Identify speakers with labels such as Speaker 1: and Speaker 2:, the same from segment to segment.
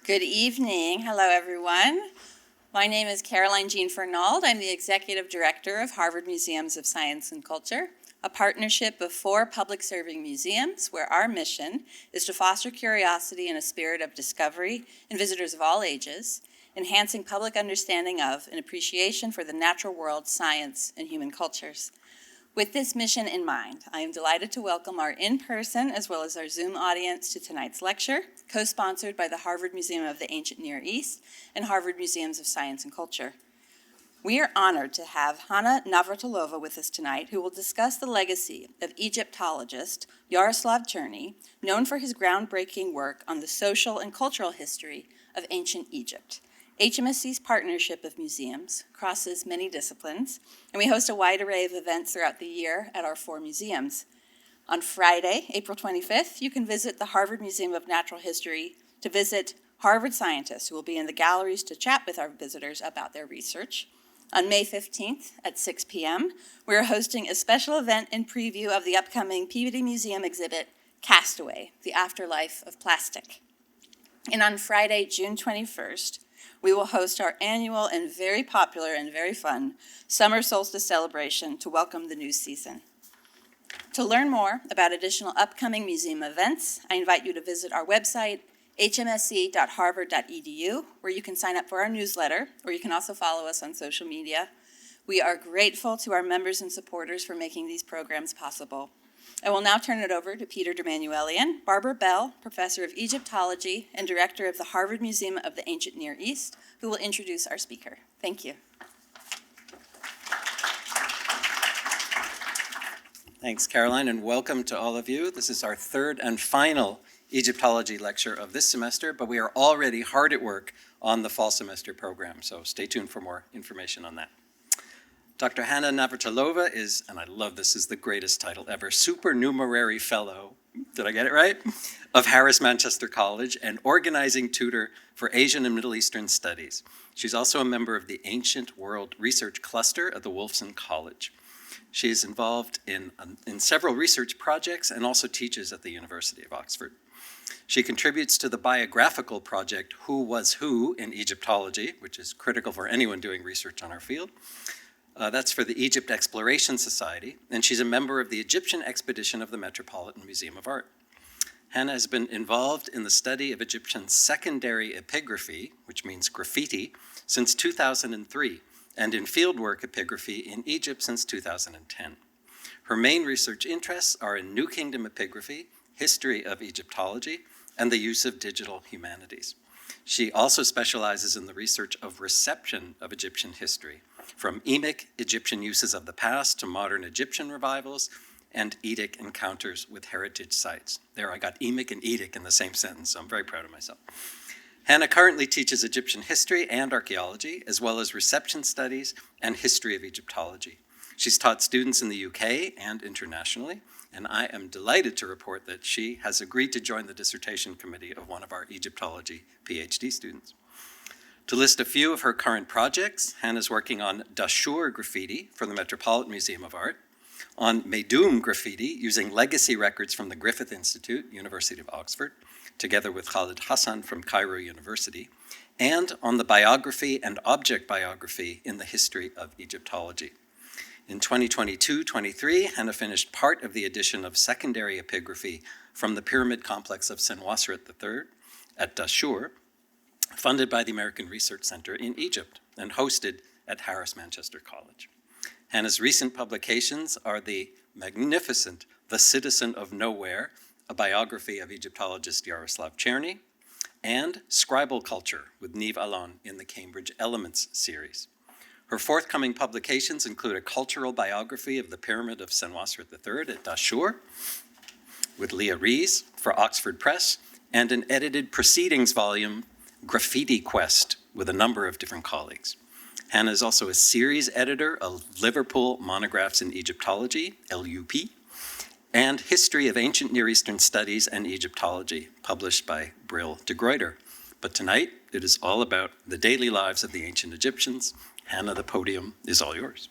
Speaker 1: Good evening. Hello, everyone. My name is Caroline Jean Fernald. I'm the Executive Director of Harvard Museums of Science and Culture, a partnership of 4 public-serving museums where our mission is to foster curiosity and a spirit of discovery in visitors of all ages, enhancing public understanding of and appreciation for the natural world, science, and human cultures. With this mission in mind, I am delighted to welcome our in-person as well as our Zoom audience to tonight's lecture, co-sponsored by the Harvard Museum of the Ancient Near East and Harvard Museums of Science and Culture. We are honored to have Hana Navratilova with us tonight, who will discuss the legacy of Egyptologist Jaroslav Černý, known for his groundbreaking work on the social and cultural history of ancient Egypt. HMSC's partnership of museums crosses many disciplines, and we host a wide array of events throughout the year at our 4 museums. On Friday, April 25th, you can visit the Harvard Museum of Natural History to visit Harvard scientists who will be in the galleries to chat with our visitors about their research. On May 15th at 6 p.m., we are hosting a special event in preview of the upcoming Peabody Museum exhibit, Castaway, the Afterlife of Plastic. And on Friday, June 21st, we will host our annual and very popular and very fun summer solstice celebration to welcome the new season. To learn more about additional upcoming museum events, I invite you to visit our website, hmsc.harvard.edu, where you can sign up for our newsletter, or you can also follow us on social media. We are grateful to our members and supporters for making these programs possible. I will now turn it over to Peter Dermanuelian, Barbara Bell, Professor of Egyptology and Director of the Harvard Museum of the Ancient Near East, who will introduce our speaker. Thank you.
Speaker 2: Thanks, Caroline, and welcome to all of you. This is our 3rd and final Egyptology lecture of this semester, but we are already hard at work on the fall semester program, so stay tuned for more information on that. Dr. Hana Navratilova is, and I love this, is the greatest title ever, Supernumerary Fellow, did I get it right? Of Harris Manchester College and organizing tutor for Asian and Middle Eastern Studies. She's also a member of the Ancient World Research Cluster at the Wolfson College. She is involved in several research projects and also teaches at the University of Oxford. She contributes to the Biographical project, Who Was Who in Egyptology, which is critical for anyone doing research on our field. That's for the Egypt Exploration Society, and she's a member of the Egyptian expedition of the Metropolitan Museum of Art. Hana has been involved in the study of Egyptian secondary epigraphy, which means graffiti, since 2003, and in fieldwork epigraphy in Egypt since 2010. Her main research interests are in New Kingdom epigraphy, history of Egyptology, and the use of digital humanities. She also specializes in the research of reception of Egyptian history, from emic Egyptian uses of the past to modern Egyptian revivals and Edic encounters with heritage sites. There, I got emic and Edic in the same sentence, so I'm very proud of myself. Hana currently teaches Egyptian history and archaeology, as well as reception studies and history of Egyptology. She's taught students in the UK and internationally, and I am delighted to report that she has agreed to join the dissertation committee of one of our Egyptology PhD students. To list a few of her current projects, Hana's working on Dashur graffiti for the Metropolitan Museum of Art, on Meidum graffiti using legacy records from the Griffith Institute, University of Oxford, together with Khalid Hassan from Cairo University, and on the biography and object biography in the history of Egyptology. In 2022-23, Hana finished part of the edition of secondary epigraphy from the pyramid complex of Senwosret III at Dashur, funded by the American Research Center in Egypt and hosted at Harris Manchester College. Hana's recent publications are the magnificent The Citizen of Nowhere, a biography of Egyptologist Jaroslav Černý, and Scribal Culture with Niamh Alon in the Cambridge Elements series. Her forthcoming publications include a cultural biography of the Pyramid of Senwosret III at Dashur with Leah Rees for Oxford Press, and an edited proceedings volume, Graffiti Quest, with a number of different colleagues. Hana is also a series editor of Liverpool Monographs in Egyptology, LUP, and History of Ancient Near Eastern Studies and Egyptology, published by Brill de Gruyter. But tonight, it is all about the daily lives of the ancient Egyptians. Hana, the podium is all yours.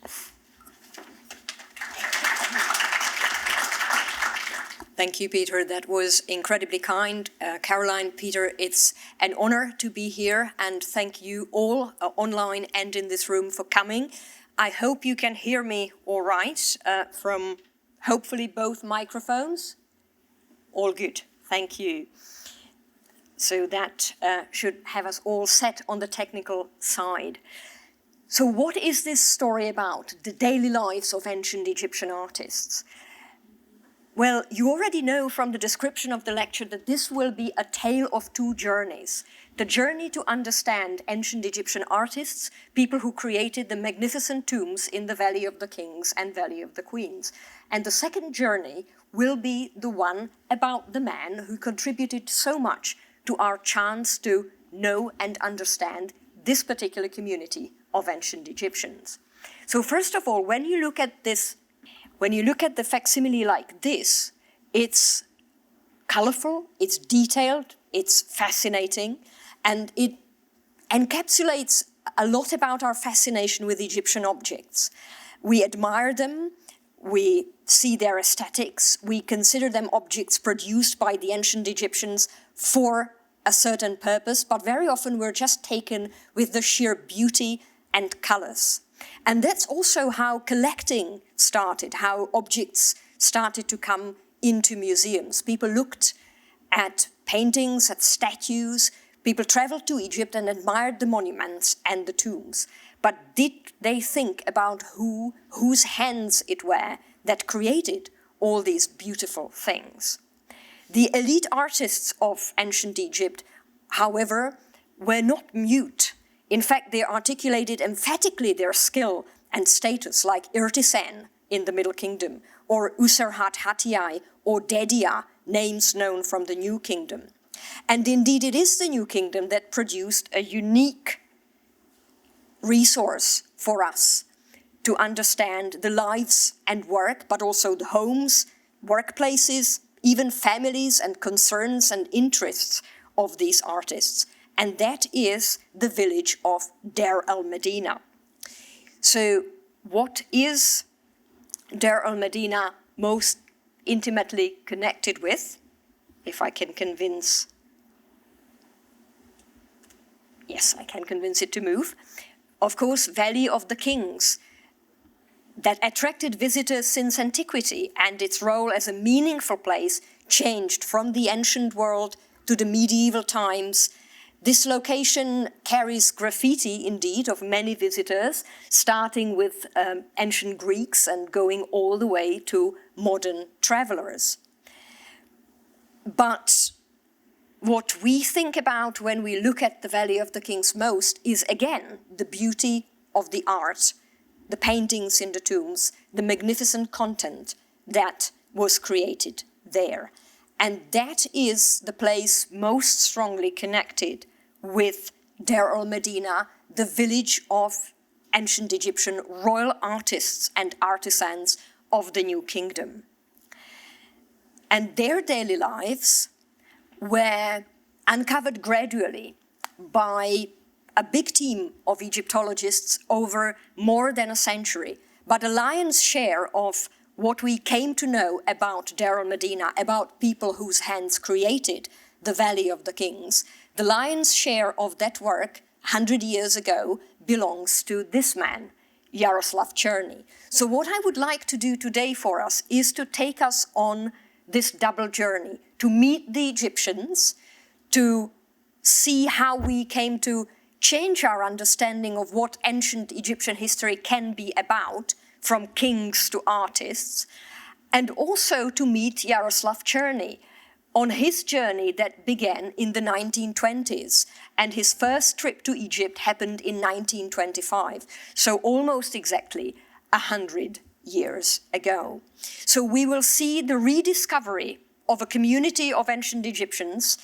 Speaker 3: Thank you, Peter. That was incredibly kind. Caroline, Peter, it's an honor to be here, and thank you all online and in this room for coming. I hope you can hear me all right from hopefully both microphones. All good, thank you. So that should have us all set on the technical side. So what is this story about? The daily lives of ancient Egyptian artists. Well, you already know from the description of the lecture that this will be a tale of two journeys. The journey to understand ancient Egyptian artists, people who created the magnificent tombs in the Valley of the Kings and Valley of the Queens. And the second journey will be the one about the man who contributed so much to our chance to know and understand this particular community of ancient Egyptians. So first of all, when you look at the facsimile like this, it's colorful, it's detailed, it's fascinating, and it encapsulates a lot about our fascination with Egyptian objects. We admire them, we see their aesthetics, we consider them objects produced by the ancient Egyptians for a certain purpose, but very often we're just taken with the sheer beauty and colors. And that's also how collecting started, how objects started to come into museums. People looked at paintings, at statues. People traveled to Egypt and admired the monuments and the tombs. But did they think about whose hands it were that created all these beautiful things? The elite artists of ancient Egypt, however, were not mute. In fact, they articulated emphatically their skill and status, like artisan in the Middle Kingdom, or Userhat Hatiai, or Deir, names known from the New Kingdom. And indeed, it is the New Kingdom that produced a unique resource for us to understand the lives and work, but also the homes, workplaces, even families and concerns and interests of these artists. And that is the village of Deir el-Medina. So what is Deir el-Medina most intimately connected with? If I can convince, yes, I can convince it to move. Of course, Valley of the Kings, that attracted visitors since antiquity, and its role as a meaningful place changed from the ancient world to the medieval times. This location carries graffiti, indeed, of many visitors, starting with ancient Greeks and going all the way to modern travelers. But what we think about when we look at the Valley of the Kings most is, again, the beauty of the art, the paintings in the tombs, the magnificent content that was created there. And that is the place most strongly connected with Deir el-Medina, the village of ancient Egyptian royal artists and artisans of the New Kingdom. And their daily lives were uncovered gradually by a big team of Egyptologists over more than a century. But a lion's share of what we came to know about Deir el-Medina, about people whose hands created the Valley of the Kings, the lion's share of that work 100 years ago belongs to this man, Jaroslav Černý. So what I would like to do today for us is to take us on this double journey, to meet the Egyptians, to see how we came to change our understanding of what ancient Egyptian history can be about, from kings to artists, and also to meet Jaroslav Černý on his journey that began in the 1920s, and his first trip to Egypt happened in 1925, so almost exactly 100 years ago. So we will see the rediscovery of a community of ancient Egyptians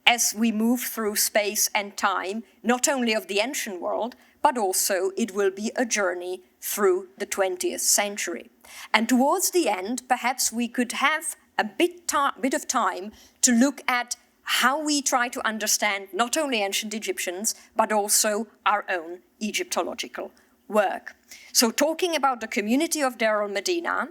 Speaker 3: as we move through space and time, not only of the ancient world, but also it will be a journey through the 20th century. And towards the end, perhaps we could have a bit of time to look at how we try to understand not only ancient Egyptians, but also our own Egyptological work. So talking about the community of Deir el-Medina,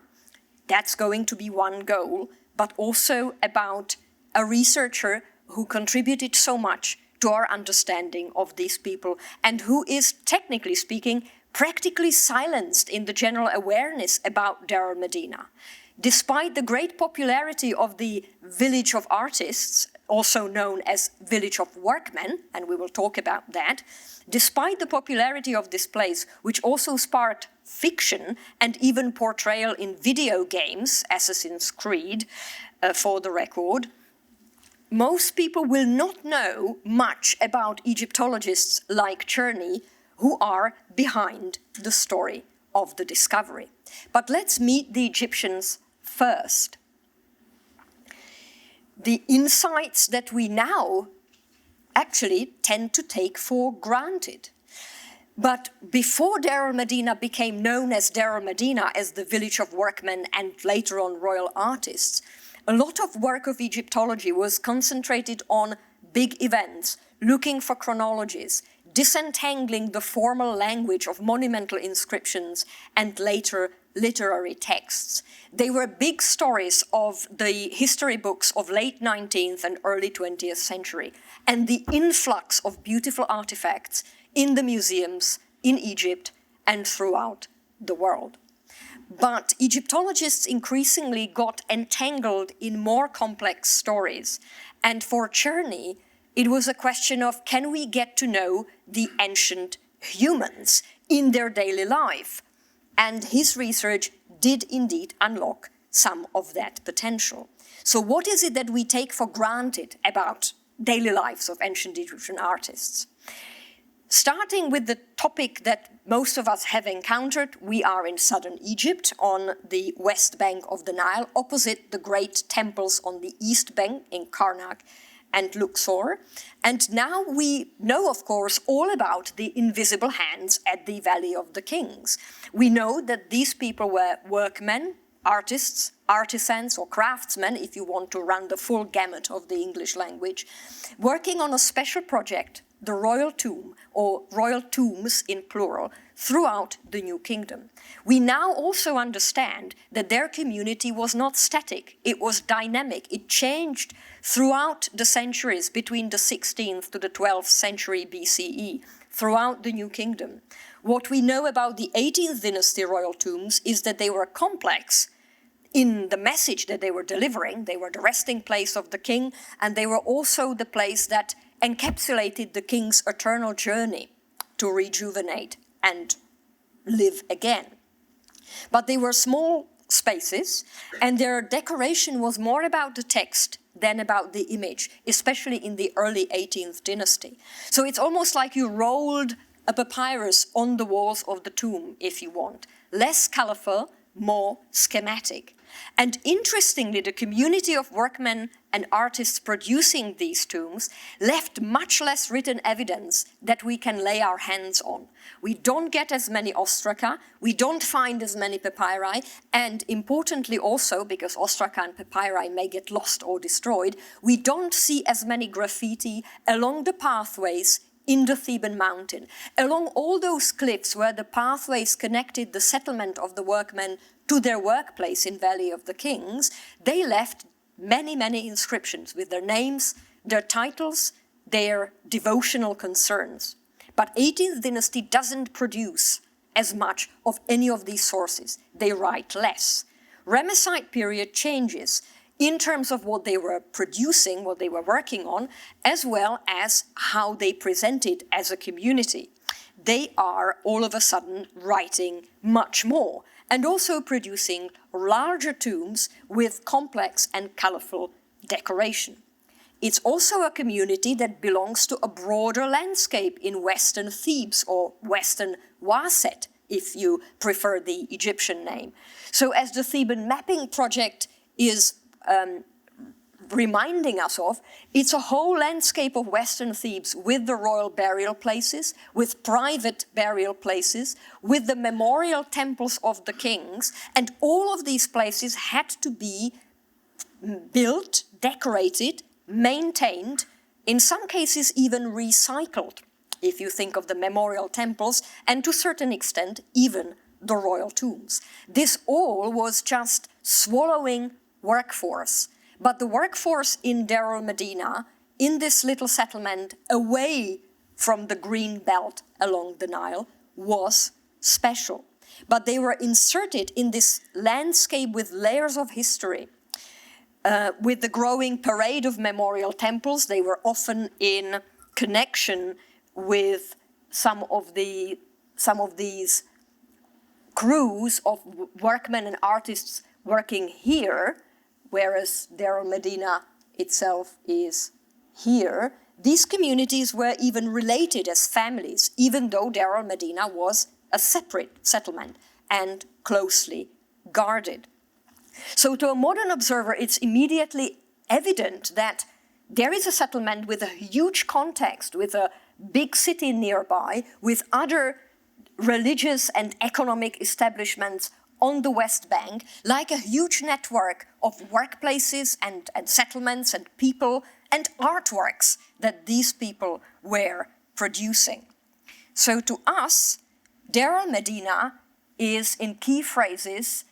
Speaker 3: that's going to be one goal, but also about a researcher who contributed so much to our understanding of these people and who is, technically speaking, practically silenced in the general awareness about Deir el-Medina. Despite the great popularity of the village of artists, also known as village of workmen, and we will talk about that, despite the popularity of this place, which also sparked fiction and even portrayal in video games, Assassin's Creed, for the record, most people will not know much about Egyptologists like Černý, who are behind the story of the discovery. But let's meet the Egyptians first. The insights that we now actually tend to take for granted. But before Deir el-Medina became known as Deir el-Medina, as the village of workmen and later on royal artists, a lot of work of Egyptology was concentrated on big events, looking for chronologies, disentangling the formal language of monumental inscriptions and later literary texts. They were big stories of the history books of late 19th and early 20th century, and the influx of beautiful artifacts in the museums in Egypt and throughout the world. But Egyptologists increasingly got entangled in more complex stories. And for Černý, it was a question of, can we get to know the ancient humans in their daily life? And his research did indeed unlock some of that potential. So what is it that we take for granted about daily lives of ancient Egyptian artists? Starting with the topic that most of us have encountered, we are in southern Egypt on the west bank of the Nile, opposite the great temples on the east bank in Karnak and Luxor. And now we know, of course, all about the invisible hands at the Valley of the Kings. We know that these people were workmen, artists, artisans or craftsmen, if you want to run the full gamut of the English language, working on a special project, the royal tomb, or royal tombs in plural, throughout the New Kingdom. We now also understand that their community was not static, it was dynamic, it changed throughout the centuries between the 16th to the 12th century BCE, throughout the New Kingdom. What we know about the 18th dynasty royal tombs is that they were complex in the message that they were delivering. They were the resting place of the king, and they were also the place that encapsulated the king's eternal journey to rejuvenate and live again. But they were small spaces, and their decoration was more about the text than about the image, especially in the early 18th dynasty. So it's almost like you rolled a papyrus on the walls of the tomb, if you want. Less colorful, more schematic. And interestingly, the community of workmen and artists producing these tombs left much less written evidence that we can lay our hands on. We don't get as many ostraca, we don't find as many papyri, and importantly also, because ostraca and papyri may get lost or destroyed, we don't see as many graffiti along the pathways in the Theban mountain, along all those cliffs where the pathways connected the settlement of the workmen to their workplace in Valley of the Kings. They left many, many inscriptions with their names, their titles, their devotional concerns. But 18th dynasty doesn't produce as much of any of these sources. They write less. Ramesside period changes in terms of what they were producing, what they were working on, as well as how they presented as a community. They are all of a sudden writing much more and also producing larger tombs with complex and colorful decoration. It's also a community that belongs to a broader landscape in Western Thebes or Western Waset, if you prefer the Egyptian name. So as the Theban mapping project is reminding us of, it's a whole landscape of Western Thebes with the royal burial places, with private burial places, with the memorial temples of the kings, and all of these places had to be built, decorated, maintained, in some cases even recycled, if you think of the memorial temples, and to a certain extent, even the royal tombs. This all was just swallowing workforce. But the workforce in Deir el-Medina, in this little settlement away from the green belt along the Nile, was special. But they were inserted in this landscape with layers of history. With the growing parade of memorial temples, they were often in connection with some of these crews of workmen and artists working here, whereas Deir el-Medina itself is here. These communities were even related as families, even though Deir el-Medina was a separate settlement and closely guarded. So to a modern observer, it's immediately evident that there is a settlement with a huge context, with a big city nearby, with other religious and economic establishments on the West Bank, like a huge network of workplaces and settlements and people and artworks that these people were producing. So to us, Deir el-Medina is, in key phrases,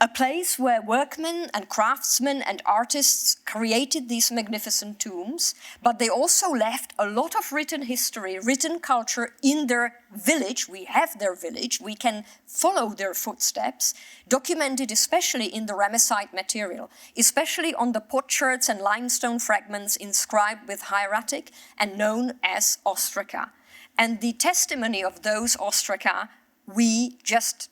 Speaker 3: a place where workmen and craftsmen and artists created these magnificent tombs, but they also left a lot of written history, written culture in their village. We have their village, we can follow their footsteps, documented especially in the Ramesside material, especially on the potsherds and limestone fragments inscribed with hieratic and known as ostraca. And the testimony of those ostraca we just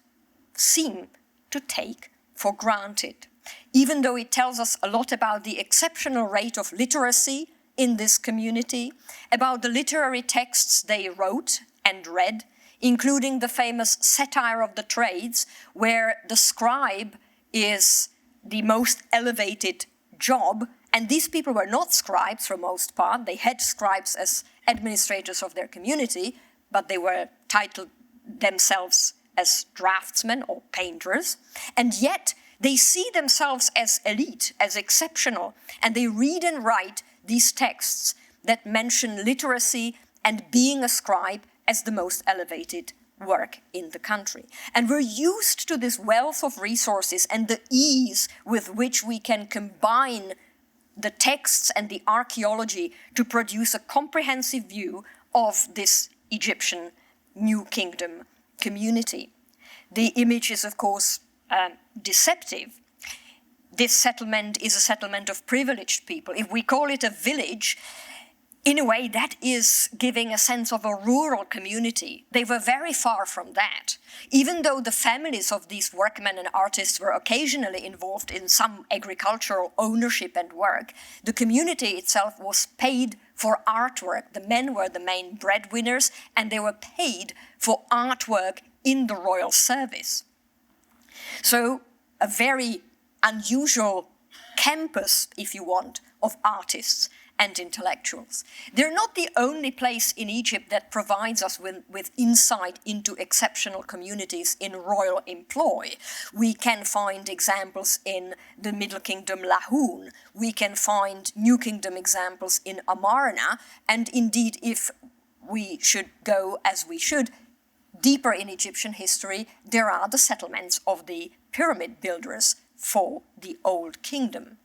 Speaker 3: seem to take for granted, even though it tells us a lot about the exceptional rate of literacy in this community, about the literary texts they wrote and read, including the famous Satire of the Trades, where the scribe is the most elevated job, and these people were not scribes for most part. They had scribes as administrators of their community, but they were titled themselves as draftsmen or painters, and yet they see themselves as elite, as exceptional, and they read and write these texts that mention literacy and being a scribe as the most elevated work in the country. And we're used to this wealth of resources and the ease with which we can combine the texts and the archaeology to produce a comprehensive view of this Egyptian New Kingdom community. The image is, of course, deceptive. This settlement is a settlement of privileged people. If we call it a village, in a way that is giving a sense of a rural community. They were very far from that. Even though the families of these workmen and artists were occasionally involved in some agricultural ownership and work, the community itself was paid for artwork. The men were the main breadwinners, and they were paid for artwork in the royal service. So a very unusual campus, if you want, of artists and intellectuals. They're not the only place in Egypt that provides us with insight into exceptional communities in royal employ. We can find examples in the Middle Kingdom Lahoun. We can find New Kingdom examples in Amarna. And indeed, if we should go, as we should, deeper in Egyptian history, there are the settlements of the pyramid builders for the Old Kingdom.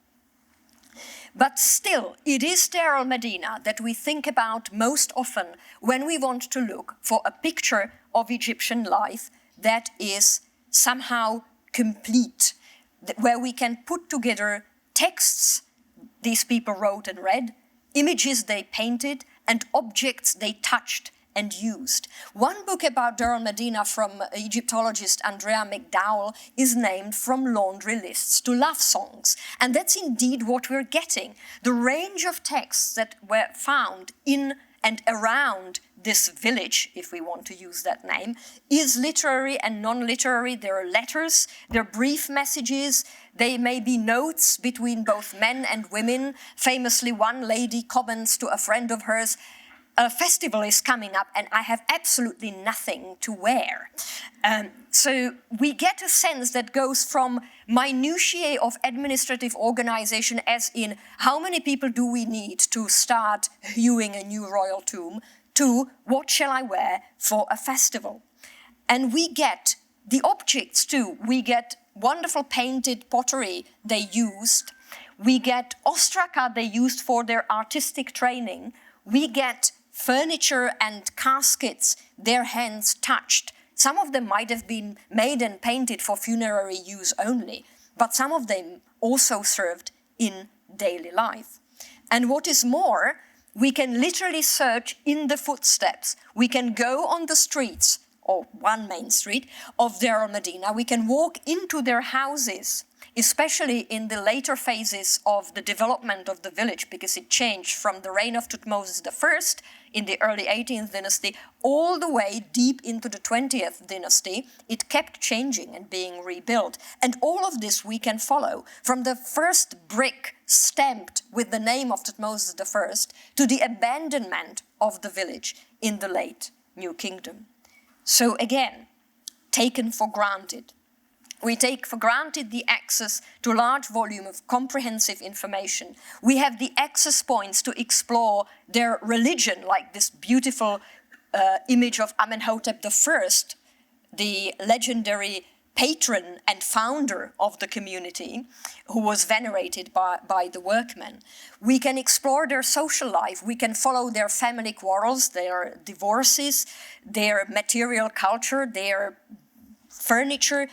Speaker 3: But still, it is Deir el-Medina that we think about most often when we want to look for a picture of Egyptian life that is somehow complete, where we can put together texts these people wrote and read, images they painted, and objects they touched and used. One book about Deir el-Medina from Egyptologist Andrea McDowell is named From Laundry Lists to Love Songs. And that's indeed what we're getting. The range of texts that were found in and around this village, if we want to use that name, is literary and non-literary. There are letters, there are brief messages, they may be notes between both men and women. Famously, one lady comments to a friend of hers, "A festival is coming up and I have absolutely nothing to wear." So we get a sense that goes from minutiae of administrative organization, as in how many people do we need to start hewing a new royal tomb, to what shall I wear for a festival. And we get the objects too. We get wonderful painted pottery they used. We get ostraca they used for their artistic training. We get furniture and caskets their hands touched. Some of them might have been made and painted for funerary use only, but some of them also served in daily life. And what is more, we can literally search in the footsteps. We can go on the streets, or one main street, of Deir el-Medina. We can walk into their houses, especially in the later phases of the development of the village, because it changed from the reign of Thutmose I in the early 18th dynasty all the way deep into the 20th dynasty. It kept changing and being rebuilt. And all of this we can follow from the first brick stamped with the name of Thutmose I to the abandonment of the village in the late New Kingdom. So again, taken for granted. We take for granted the access to a large volume of comprehensive information. We have the access points to explore their religion, like this beautiful image of Amenhotep I, the legendary patron and founder of the community, who was venerated by the workmen. We can explore their social life. We can follow their family quarrels, their divorces, their material culture, their furniture,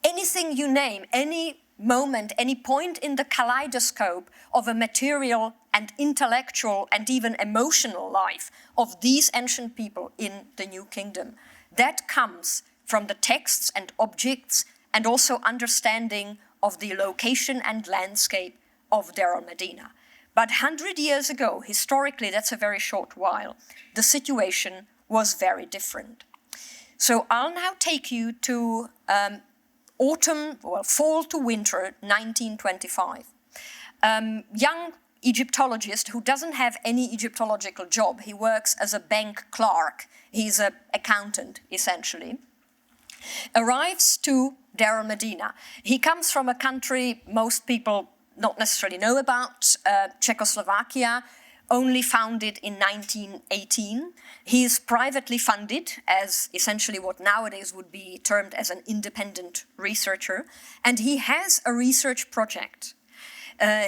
Speaker 3: anything you name, any moment, any point in the kaleidoscope of a material and intellectual and even emotional life of these ancient people in the New Kingdom. That comes from the texts and objects and also understanding of the location and landscape of Deir el-Medina. But 100 years ago, historically, that's a very short while, the situation was very different. So I'll now take you to fall to winter 1925. Young Egyptologist who doesn't have any Egyptological job. He works as a bank clerk. He's an accountant, essentially. Arrives to Deir el-Medina. He comes from a country most people not necessarily know about, Czechoslovakia, only founded in 1918. He is privately funded as essentially what nowadays would be termed as an independent researcher, and he has a research project.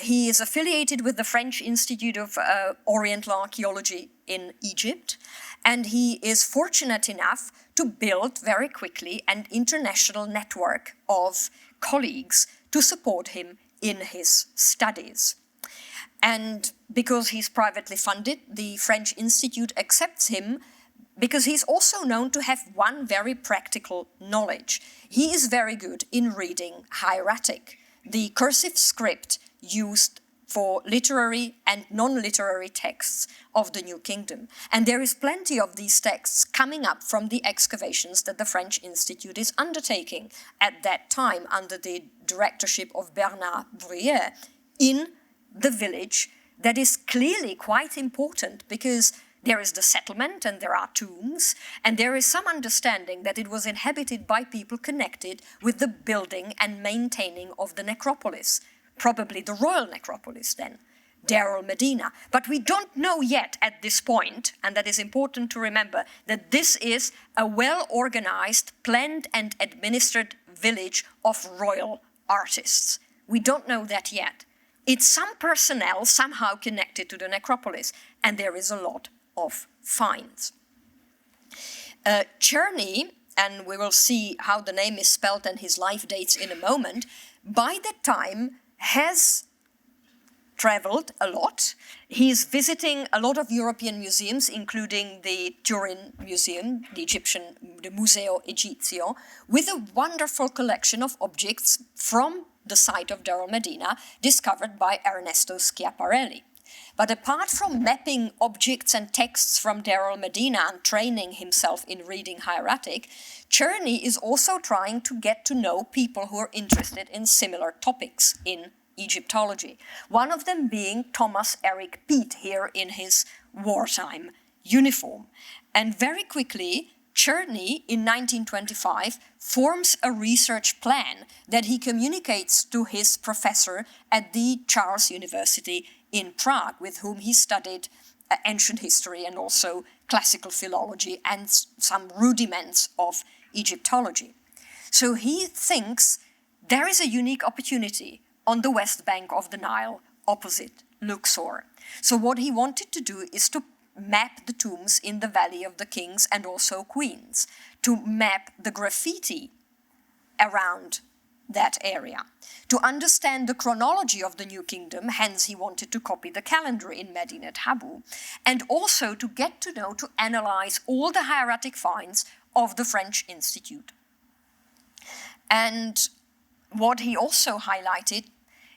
Speaker 3: He is affiliated with the French Institute of Oriental Archaeology in Egypt, and he is fortunate enough to build very quickly an international network of colleagues to support him in his studies. And because he's privately funded, the French Institute accepts him because he's also known to have one very practical knowledge. He is very good in reading hieratic, the cursive script used for literary and non-literary texts of the New Kingdom. And there is plenty of these texts coming up from the excavations that the French Institute is undertaking at that time under the directorship of Bernard Bruyère in the village that is clearly quite important because there is the settlement and there are tombs, and there is some understanding that it was inhabited by people connected with the building and maintaining of the necropolis, probably the royal necropolis then, Deir el-Medina. But we don't know yet at this point, and that is important to remember, that this is a well-organized, planned and administered village of royal artists. We don't know that yet. It's some personnel somehow connected to the necropolis, and there is a lot of finds. Černý, and we will see how the name is spelled and his life dates in a moment, by that time has traveled a lot. He's visiting a lot of European museums, including the Turin Museum, the Museo Egizio, with a wonderful collection of objects from the site of Deir el-Medina, discovered by Ernesto Schiaparelli. But apart from mapping objects and texts from Deir el-Medina and training himself in reading hieratic, Černý is also trying to get to know people who are interested in similar topics in Egyptology. One of them being Thomas Eric Piet here in his wartime uniform. And very quickly, Černý, in 1925, forms a research plan that he communicates to his professor at the Charles University in Prague, with whom he studied ancient history and also classical philology and some rudiments of Egyptology. So he thinks there is a unique opportunity on the west bank of the Nile opposite Luxor. So what he wanted to do is to map the tombs in the Valley of the Kings and also Queens, to map the graffiti around that area, to understand the chronology of the New Kingdom, hence he wanted to copy the calendar in Medinet Habu, and also to get to know, to analyze all the hieratic finds of the French Institute. And what he also highlighted,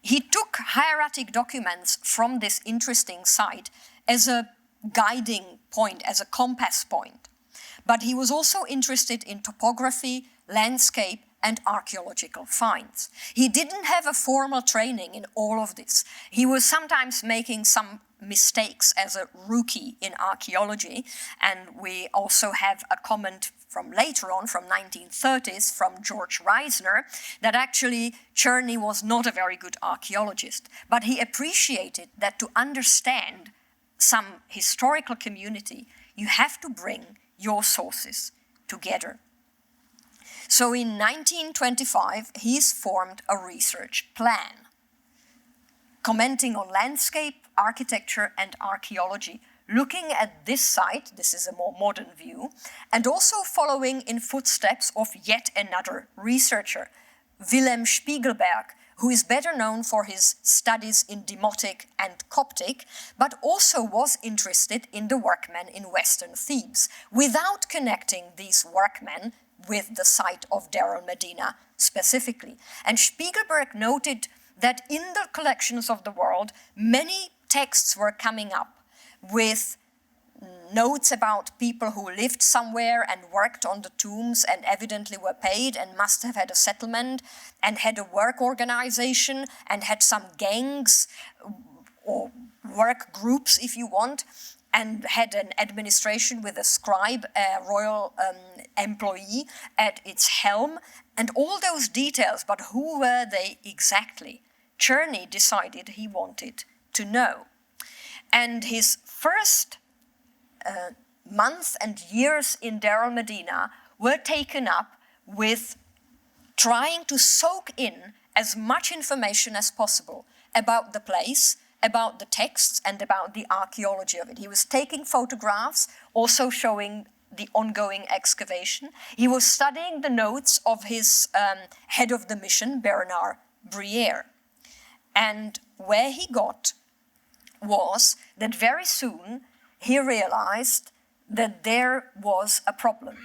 Speaker 3: he took hieratic documents from this interesting site as a guiding point, as a compass point. But he was also interested in topography, landscape, and archaeological finds. He didn't have a formal training in all of this. He was sometimes making some mistakes as a rookie in archaeology, and we also have a comment from later on, from 1930s, from George Reisner, that actually Černý was not a very good archaeologist, but he appreciated that to understand some historical community, you have to bring your sources together. So in 1925, he's formed a research plan, commenting on landscape, architecture, and archaeology, looking at this site, this is a more modern view, and also following in footsteps of yet another researcher, Willem Spiegelberg, who is better known for his studies in Demotic and Coptic, but also was interested in the workmen in Western Thebes, without connecting these workmen with the site of Deir el-Medina specifically. And Spiegelberg noted that in the collections of the world, many texts were coming up with notes about people who lived somewhere and worked on the tombs and evidently were paid and must have had a settlement and had a work organization and had some gangs or work groups, if you want, and had an administration with a scribe, a royal employee at its helm, and all those details, but who were they exactly? Černý decided he wanted to know. And his first months and years in Deir el-Medina were taken up with trying to soak in as much information as possible about the place, about the texts, and about the archaeology of it. He was taking photographs, also showing the ongoing excavation. He was studying the notes of his head of the mission, Bernard Brière. And where he got was that very soon he realized that there was a problem.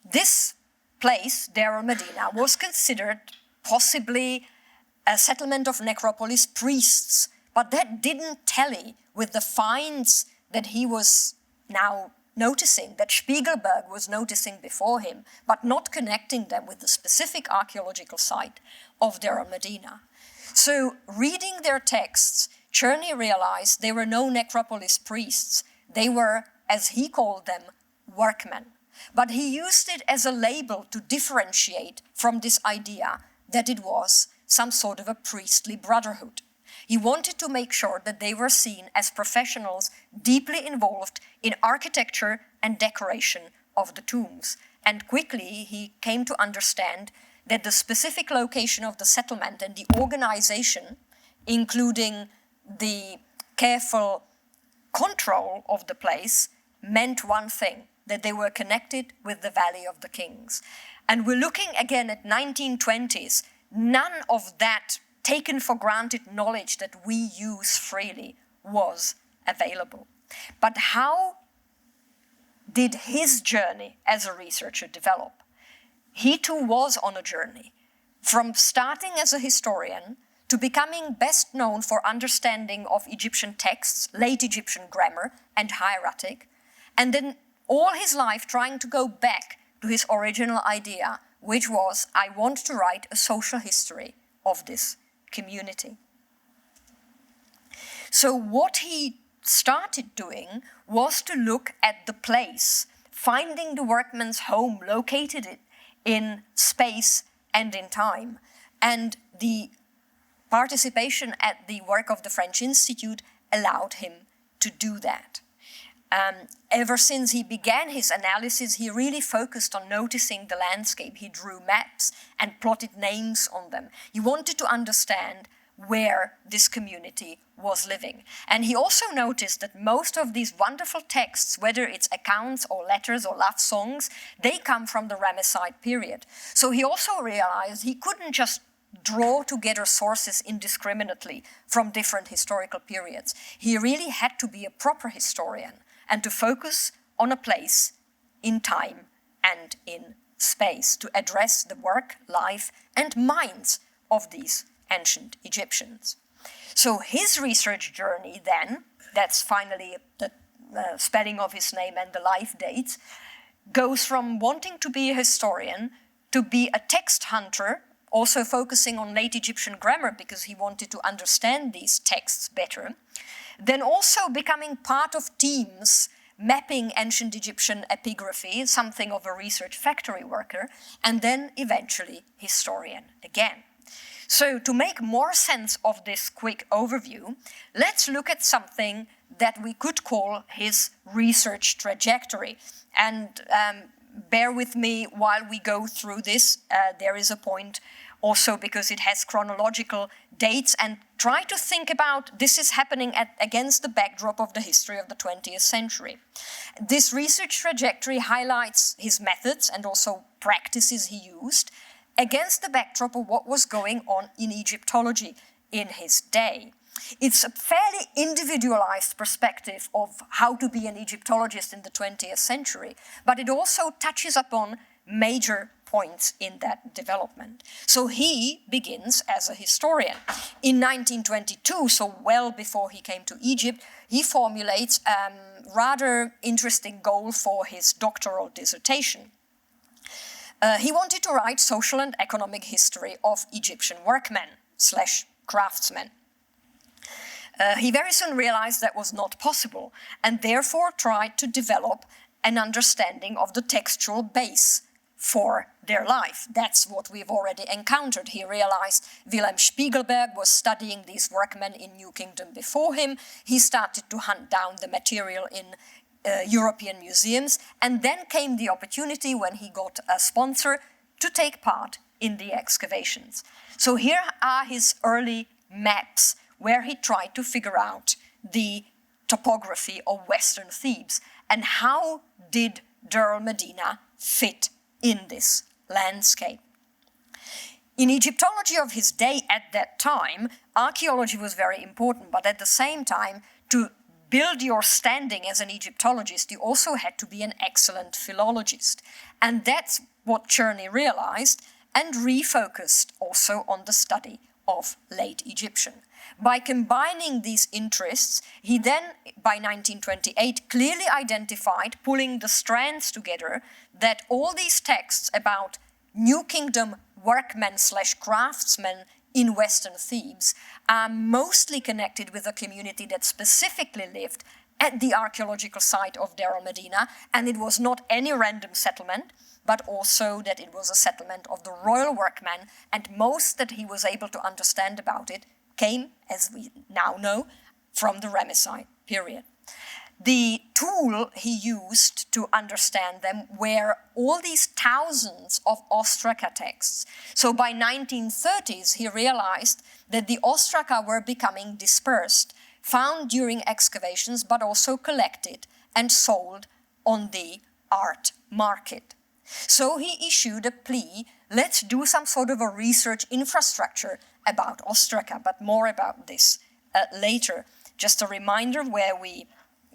Speaker 3: This place, Deir el-Medina, was considered possibly a settlement of necropolis priests, but that didn't tally with the finds that he was now noticing, that Spiegelberg was noticing before him, but not connecting them with the specific archaeological site of Deir el-Medina. So, reading their texts, Černý realized they were no necropolis priests. They were, as he called them, workmen. But he used it as a label to differentiate from this idea that it was some sort of a priestly brotherhood. He wanted to make sure that they were seen as professionals deeply involved in architecture and decoration of the tombs. And quickly he came to understand that the specific location of the settlement and the organization, including the careful control of the place, meant one thing, that they were connected with the Valley of the Kings. And we're looking again at 1920s. None of that taken for granted knowledge that we use freely was available. But how did his journey as a researcher develop? He too was on a journey, from starting as a historian to becoming best known for understanding of Egyptian texts, late Egyptian grammar, and hieratic, and then all his life trying to go back to his original idea, which was, I want to write a social history of this community. So what he started doing was to look at the place, finding the workman's home, located it in space and in time, and the participation at the work of the French Institute allowed him to do that. Ever since he began his analysis, he really focused on noticing the landscape. He drew maps and plotted names on them. He wanted to understand where this community was living. And he also noticed that most of these wonderful texts, whether it's accounts or letters or love songs, they come from the Ramesside period. So he also realized he couldn't just draw together sources indiscriminately from different historical periods. He really had to be a proper historian and to focus on a place in time and in space to address the work, life, and minds of these ancient Egyptians. So his research journey then, that's finally the spelling of his name and the life dates, goes from wanting to be a historian to be a text hunter, also focusing on late Egyptian grammar because he wanted to understand these texts better, then also becoming part of teams mapping ancient Egyptian epigraphy, something of a research factory worker, and then eventually historian again. So to make more sense of this quick overview, let's look at something that we could call his research trajectory. And bear with me while we go through this. There is a point also because it has chronological dates, and try to think about this is happening against the backdrop of the history of the 20th century. This research trajectory highlights his methods and also practices he used against the backdrop of what was going on in Egyptology in his day. It's a fairly individualized perspective of how to be an Egyptologist in the 20th century, but it also touches upon major points in that development. So he begins as a historian. In 1922, so well before he came to Egypt, he formulates a rather interesting goal for his doctoral dissertation. He wanted to write social and economic history of Egyptian workmen/craftsmen. He very soon realized that was not possible and therefore tried to develop an understanding of the textual base for their life. That's what we've already encountered. He realized Wilhelm Spiegelberg was studying these workmen in New Kingdom before him. He started to hunt down the material in European museums, and then came the opportunity when he got a sponsor to take part in the excavations. So here are his early maps where he tried to figure out the topography of Western Thebes and how did Deir el-Medina fit in this landscape. In Egyptology of his day at that time, archaeology was very important, but at the same time, to build your standing as an Egyptologist, you also had to be an excellent philologist. And that's what Černý realized and refocused also on the study of late Egyptian. By combining these interests, he then, by 1928, clearly identified, pulling the strands together, that all these texts about New Kingdom workmen/craftsmen in Western Thebes are mostly connected with a community that specifically lived at the archaeological site of Deir el-Medina, and it was not any random settlement, but also that it was a settlement of the royal workmen, and most that he was able to understand about it came, as we now know, from the Ramesside period. The tool he used to understand them were all these thousands of ostraca texts. So by 1930s, he realized that the ostraca were becoming dispersed, found during excavations, but also collected and sold on the art market. So he issued a plea, let's do some sort of a research infrastructure about ostraca, but more about this later. Just a reminder where we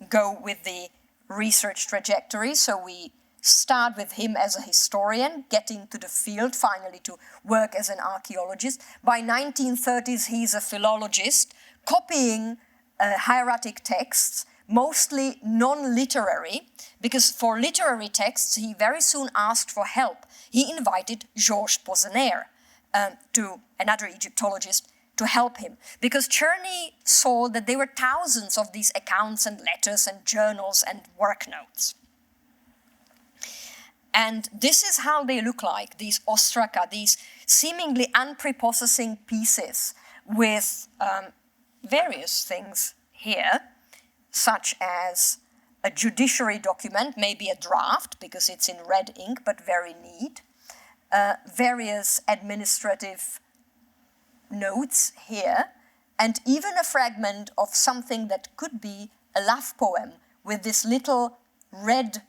Speaker 3: go with the research trajectory. So we start with him as a historian, getting to the field, finally to work as an archaeologist. By 1930s, he's a philologist, copying hieratic texts, mostly non-literary, because for literary texts, he very soon asked for help. He invited Georges Pozener, to another Egyptologist, to help him, because Černý saw that there were thousands of these accounts and letters and journals and work notes. And this is how they look like, these ostraca, these seemingly unprepossessing pieces with various things here, such as a judiciary document, maybe a draft, because it's in red ink, but very neat. Various administrative notes here, and even a fragment of something that could be a love poem with this little red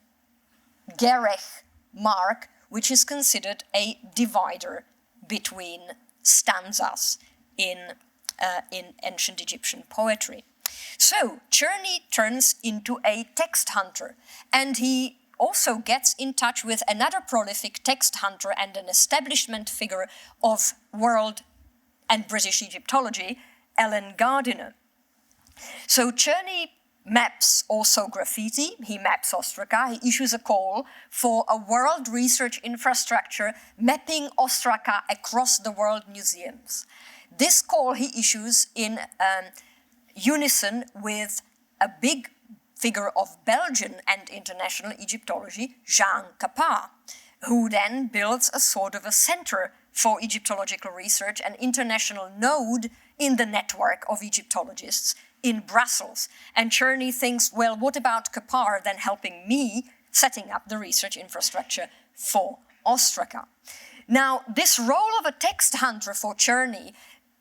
Speaker 3: gerech mark, which is considered a divider between stanzas in ancient Egyptian poetry. So Černý turns into a text hunter, and he also gets in touch with another prolific text hunter and an establishment figure of world and British Egyptology, Ellen Gardiner. So Černý maps also graffiti, he maps ostraca, he issues a call for a world research infrastructure mapping ostraca across the world museums. This call he issues in unison with a big figure of Belgian and international Egyptology, Jean Capart, who then builds a sort of a center for Egyptological research, an international node in the network of Egyptologists in Brussels. And Černý thinks, well, what about Capart then helping me setting up the research infrastructure for ostraca? Now, this role of a text hunter for Černý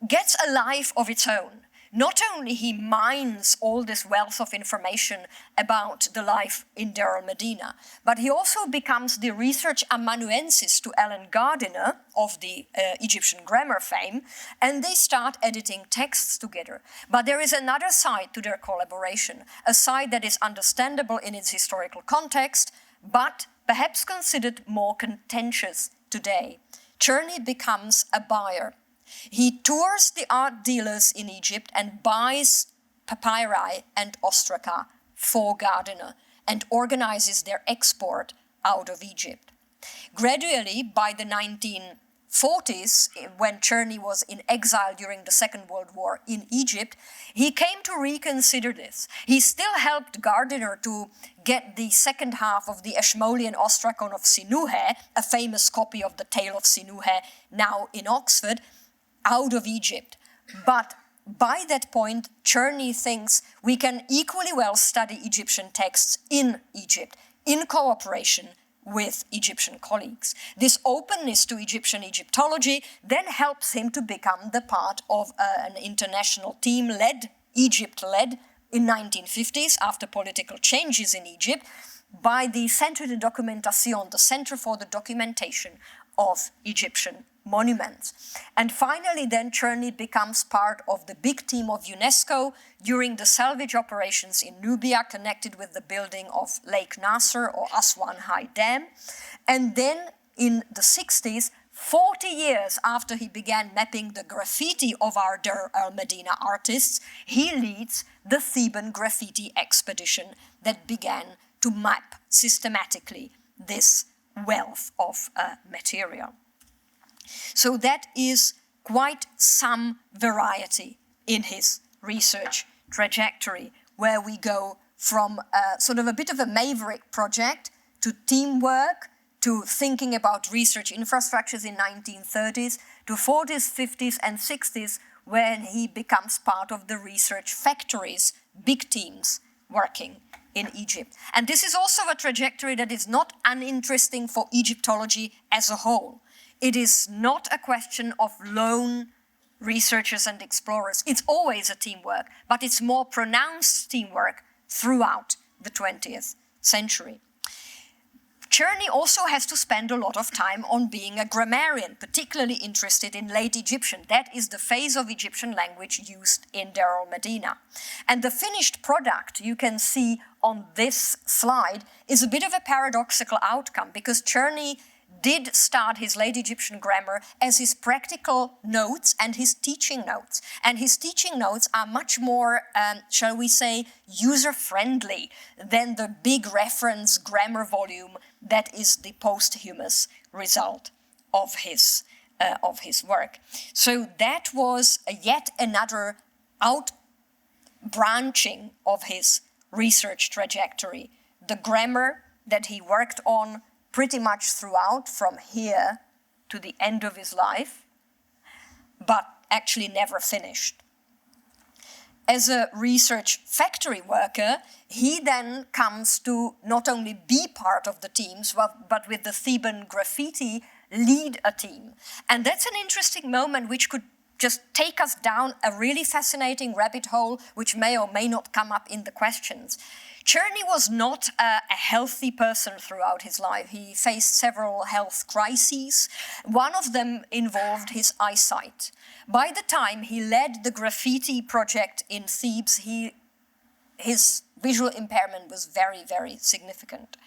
Speaker 3: gets a life of its own. Not only he mines all this wealth of information about the life in Deir el-Medina, but he also becomes the research amanuensis to Ellen Gardiner of the Egyptian grammar fame, and they start editing texts together. But there is another side to their collaboration, a side that is understandable in its historical context, but perhaps considered more contentious today. Černý becomes a buyer. He tours the art dealers in Egypt and buys papyri and ostraca for Gardiner and organizes their export out of Egypt. Gradually, by the 1940s, when Černý was in exile during the Second World War in Egypt, he came to reconsider this. He still helped Gardiner to get the second half of the Ashmolean ostracon of Sinuhe, a famous copy of the Tale of Sinuhe now in Oxford, out of Egypt. But by that point, Černý thinks we can equally well study Egyptian texts in Egypt, in cooperation with Egyptian colleagues. This openness to Egyptian Egyptology then helps him to become the part of an international team Egypt-led in 1950s after political changes in Egypt by the Centre de Documentation, the Center for the Documentation of Egyptian Monuments. And finally then Černý becomes part of the big team of UNESCO during the salvage operations in Nubia connected with the building of Lake Nasser or Aswan High Dam. And then in the 60s, 40 years after he began mapping the graffiti of our Deir el-Medina artists, he leads the Theban graffiti expedition that began to map systematically this wealth of material. So that is quite some variety in his research trajectory, where we go from sort of a bit of a maverick project to teamwork, to thinking about research infrastructures in 1930s, to 40s, 50s, and 60s, when he becomes part of the research factories, big teams working in Egypt. And this is also a trajectory that is not uninteresting for Egyptology as a whole. It is not a question of lone researchers and explorers. It's always a teamwork, but it's more pronounced teamwork throughout the 20th century. Černý also has to spend a lot of time on being a grammarian, particularly interested in late Egyptian. That is the phase of Egyptian language used in Deir el-Medina. And the finished product you can see on this slide is a bit of a paradoxical outcome, because Černý did start his late Egyptian grammar as his practical notes and his teaching notes. And his teaching notes are much more, shall we say, user-friendly than the big reference grammar volume that is the posthumous result of his work. So that was yet another out-branching of his research trajectory. The grammar that he worked on pretty much throughout, from here to the end of his life, but actually never finished. as a research factory worker, he then comes to not only be part of the teams, but with the Theban graffiti, lead a team. And that's an interesting moment which could just take us down a really fascinating rabbit hole, which may or may not come up in the questions. Černý was not a healthy person throughout his life. He faced several health crises. One of them involved his eyesight. By the time he led the graffiti project in Thebes, his visual impairment was very, very significant.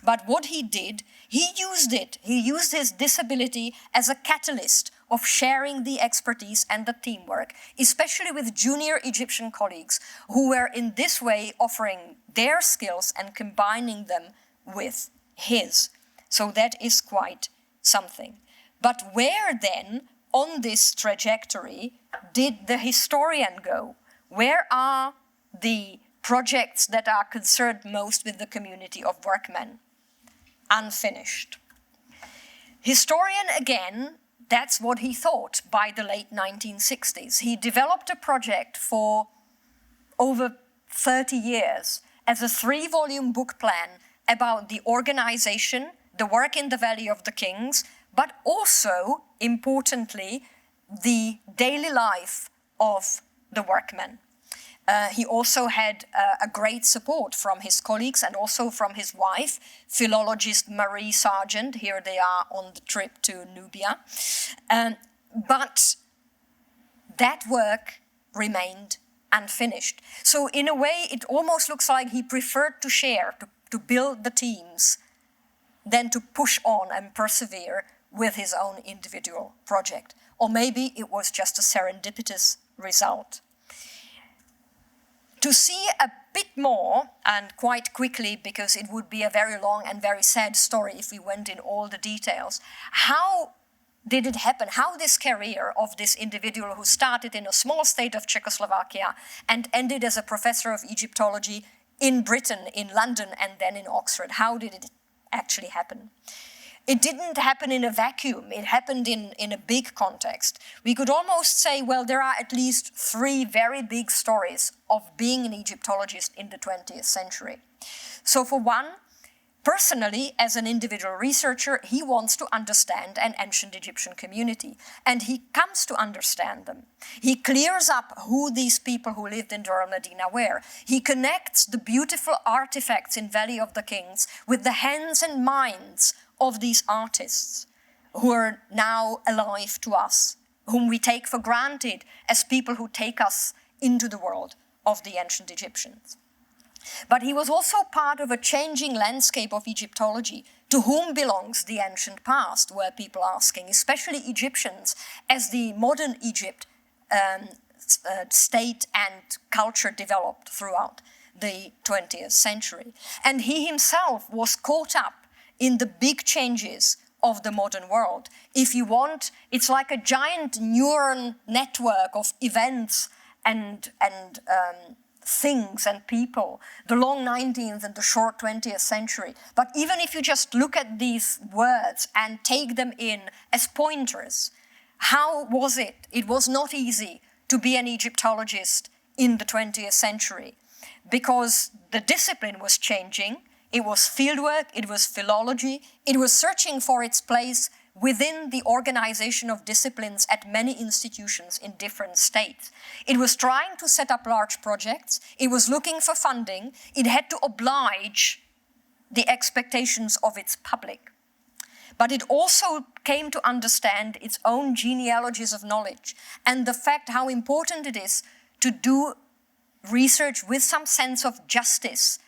Speaker 3: But what he did, he used it. He used his disability as a catalyst of sharing the expertise and the teamwork, especially with junior Egyptian colleagues who were in this way offering their skills and combining them with his. So that is quite something. But where then, on this trajectory, did the historian go? Where are the projects that are concerned most with the community of workmen? Unfinished. Historian, again, that's what he thought by the late 1960s. He developed a project for over 30 years as a 3-volume book plan about the organization, the work in the Valley of the Kings, but also, importantly, the daily life of the workmen. He also had a great support from his colleagues and also from his wife, philologist Marie Sargent. Here they are on the trip to Nubia. But that work remained unfinished. So in a way, it almost looks like he preferred to share, to build the teams, than to push on and persevere with his own individual project. Or maybe it was just a serendipitous result. To see a bit more, and quite quickly, because it would be a very long and very sad story if we went in all the details, how did it happen? How this career of this individual who started in a small state of Czechoslovakia and ended as a professor of Egyptology in Britain, in London, and then in Oxford, how did it actually happen? It didn't happen in a vacuum. It happened in a big context. We could almost say, well, there are at least 3 very big stories of being an Egyptologist in the 20th century. So for one, personally, as an individual researcher, he wants to understand an ancient Egyptian community, and he comes to understand them. He clears up who these people who lived in el-Medina were. He connects the beautiful artifacts in Valley of the Kings with the hands and minds of these artists who are now alive to us, whom we take for granted as people who take us into the world of the ancient Egyptians. But he was also part of a changing landscape of Egyptology. To whom belongs the ancient past, were people asking, especially Egyptians, as the modern Egypt state and culture developed throughout the 20th century. And he himself was caught up in the big changes of the modern world. If you want, it's like a giant neuron network of events and things and people, the long 19th and the short 20th century. But even if you just look at these words and take them in as pointers, how was it? It was not easy to be an Egyptologist in the 20th century because the discipline was changing. It was fieldwork, it was philology, it was searching for its place within the organization of disciplines at many institutions in different states. It was trying to set up large projects, it was looking for funding, it had to oblige the expectations of its public. But it also came to understand its own genealogies of knowledge and the fact how important it is to do research with some sense of justice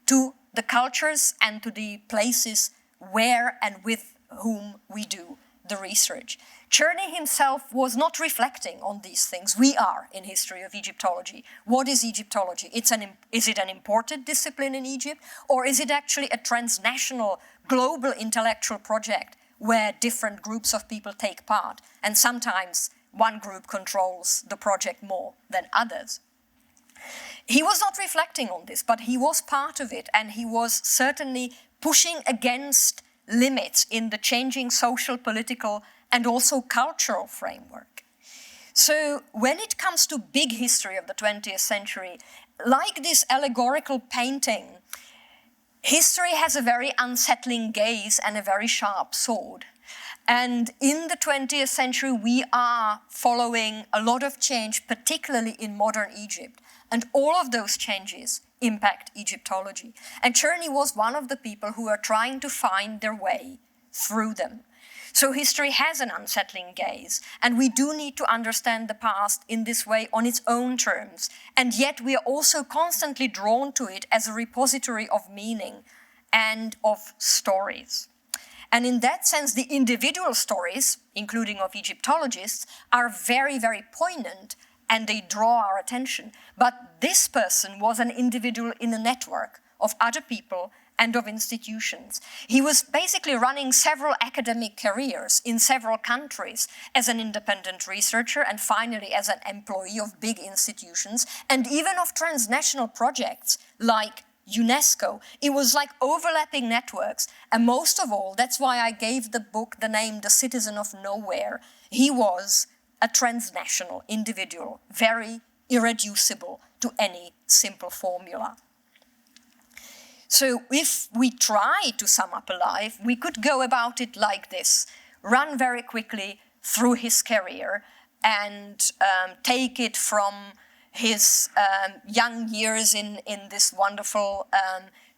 Speaker 3: to the cultures and to the places where and with whom we do the research. Černý himself was not reflecting on these things. We are in History of Egyptology. What is Egyptology? Is it an imported discipline in Egypt, or is it actually a transnational, global intellectual project where different groups of people take part, and sometimes one group controls the project more than others? He was not reflecting on this, but he was part of it, and he was certainly pushing against limits in the changing social, political, and also cultural framework. So when it comes to big history of the 20th century, like this allegorical painting, history has a very unsettling gaze and a very sharp sword. And in the 20th century, we are following a lot of change, particularly in modern Egypt. And all of those changes impact Egyptology. And Černý was one of the people who are trying to find their way through them. So history has an unsettling gaze, and we do need to understand the past in this way on its own terms. And yet we are also constantly drawn to it as a repository of meaning and of stories. And in that sense, the individual stories, including of Egyptologists, are very, very poignant, and they draw our attention. But this person was an individual in a network of other people and of institutions. He was basically running several academic careers in several countries as an independent researcher and finally as an employee of big institutions and even of transnational projects like UNESCO. It was like overlapping networks, and most of all, that's why I gave the book the name The Citizen of Nowhere. He was a transnational individual, very irreducible to any simple formula. So if we try to sum up a life, we could go about it like this: run very quickly through his career and take it from his young years in this wonderful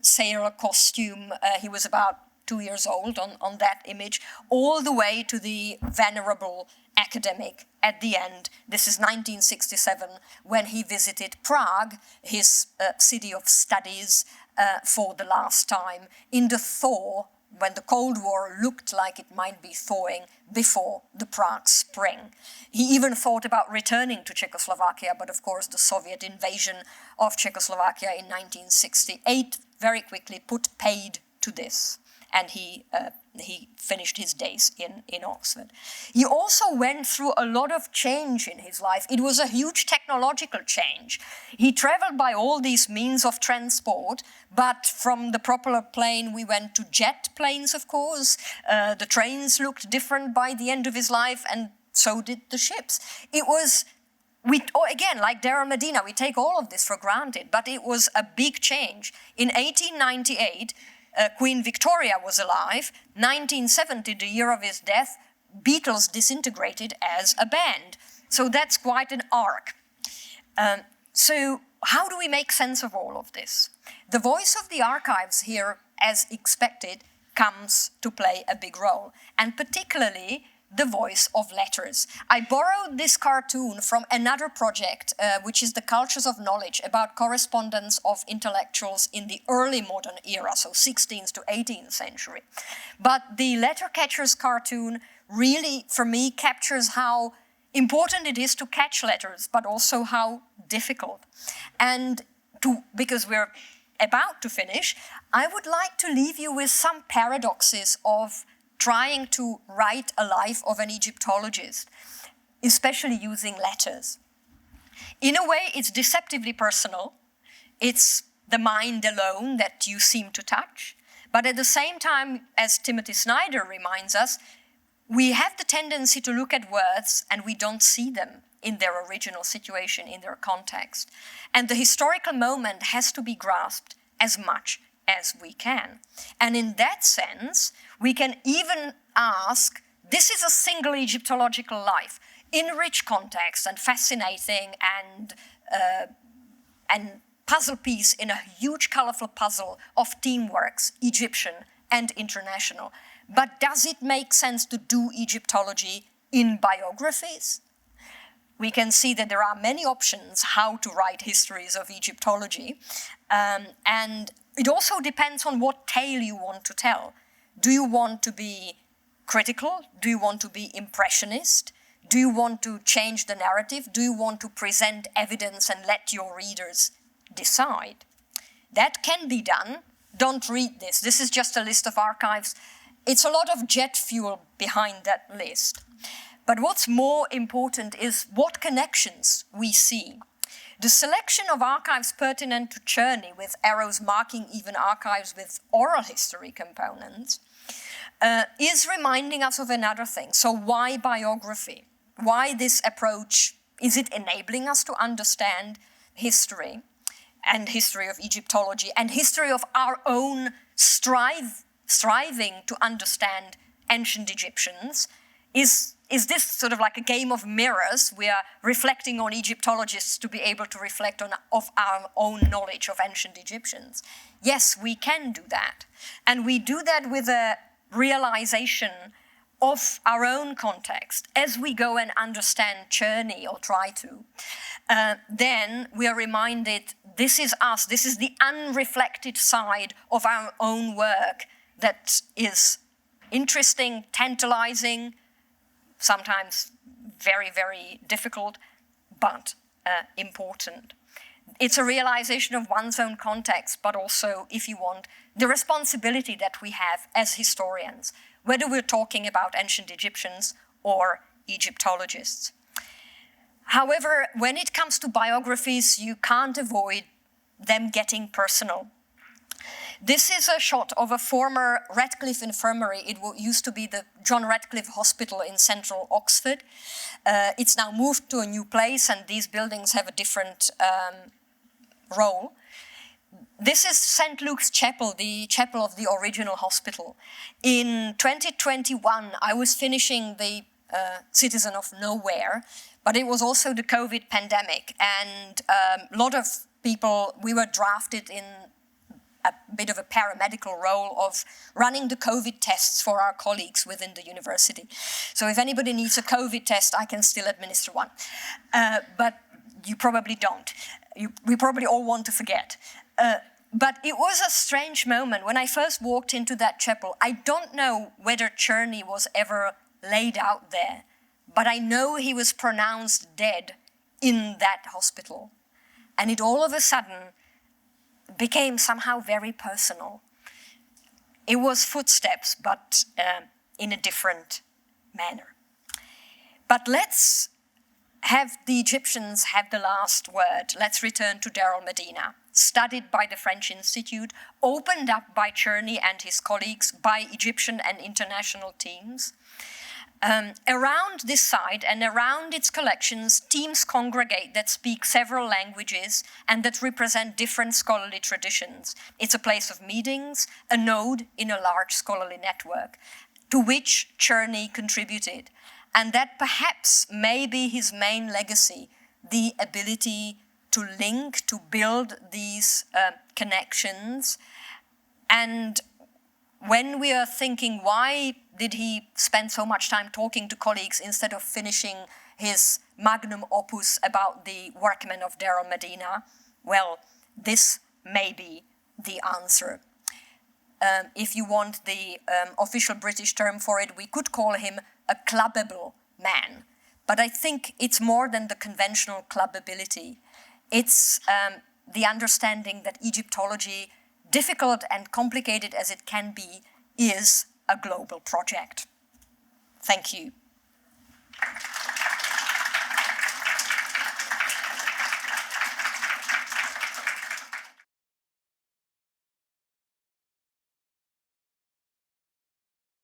Speaker 3: sailor costume. He was about 2 years old on that image, all the way to the venerable academic at the end. This is 1967, when he visited Prague, his city of studies, for the last time, in the thaw, when the Cold War looked like it might be thawing before the Prague Spring. He even thought about returning to Czechoslovakia, but of course the Soviet invasion of Czechoslovakia in 1968 very quickly put paid to this, and he finished his days in Oxford. He also went through a lot of change in his life. It was a huge technological change. He traveled by all these means of transport, but from the propeller plane we went to jet planes, of course. The trains looked different by the end of his life, and so did the ships. It was, again, like Deir el-Medina, we take all of this for granted, but it was a big change. In 1898, Queen Victoria was alive. 1970, the year of his death, Beatles disintegrated as a band. So that's quite an arc. So how do we make sense of all of this? The voice of the archives here, as expected, comes to play a big role, and particularly the voice of letters. I borrowed this cartoon from another project, which is the Cultures of Knowledge, about correspondence of intellectuals in the early modern era, so 16th to 18th century. But the letter catchers cartoon really, for me, captures how important it is to catch letters, but also how difficult. And because we're about to finish, I would like to leave you with some paradoxes of trying to write a life of an Egyptologist, especially using letters. In a way, it's deceptively personal. It's the mind alone that you seem to touch. But at the same time, as Timothy Snyder reminds us, we have the tendency to look at words and we don't see them in their original situation, in their context. And the historical moment has to be grasped as much as we can. And in that sense, we can even ask, this is a single Egyptological life, in rich context and fascinating and puzzle piece in a huge colorful puzzle of teamworks, Egyptian and international. But does it make sense to do Egyptology in biographies? We can see that there are many options how to write histories of Egyptology, and it also depends on what tale you want to tell. Do you want to be critical? Do you want to be impressionist? Do you want to change the narrative? Do you want to present evidence and let your readers decide? That can be done. Don't read this. This is just a list of archives. It's a lot of jet fuel behind that list. But what's more important is what connections we see. The selection of archives pertinent to Černý, with arrows marking even archives with oral history components, is reminding us of another thing. So why biography? why this approach, is it enabling us to understand history and history of Egyptology and history of our own striving to understand ancient Egyptians? Is this sort of like a game of mirrors? We are reflecting on Egyptologists to be able to reflect on of our own knowledge of ancient Egyptians. Yes, we can do that. And we do that with a realization of our own context as we go and understand Černý, or try to. Then we are reminded, this is us, this is the unreflected side of our own work that is interesting, tantalizing, sometimes very, very difficult, but important. It's a realization of one's own context, but also, if you want, the responsibility that we have as historians, whether we're talking about ancient Egyptians or Egyptologists. However, when it comes to biographies, you can't avoid them getting personal. This is a shot of a former Radcliffe infirmary. It used to be the John Radcliffe Hospital in central Oxford. It's now moved to a new place, and these buildings have a different role. This is St. Luke's Chapel, the chapel of the original hospital. In 2021, I was finishing the Citizen of Nowhere, but it was also the COVID pandemic, and a lot of people, we were drafted in a bit of a paramedical role of running the COVID tests for our colleagues within the university. So if anybody needs a COVID test, I can still administer one. But you probably don't. We probably all want to forget. But it was a strange moment. When I first walked into that chapel, I don't know whether Černý was ever laid out there, but I know he was pronounced dead in that hospital. And it all of a sudden became somehow very personal. It was footsteps, but in a different manner. But let's have the Egyptians have the last word. Let's return to el-Medina, studied by the French Institute, opened up by Černý and his colleagues, by Egyptian and international teams. Around this site and around its collections, teams congregate that speak several languages and that represent different scholarly traditions. It's a place of meetings, a node in a large scholarly network, to which Černý contributed. And that perhaps may be his main legacy, the ability to link, to build these connections. And when we are thinking, why did he spend so much time talking to colleagues instead of finishing his magnum opus about the workmen of el-Medina? Well, this may be the answer. If you want the official British term for it, we could call him a clubbable man. But I think it's more than the conventional clubbability. It's the understanding that Egyptology, difficult and complicated as it can be, is a global project. Thank you.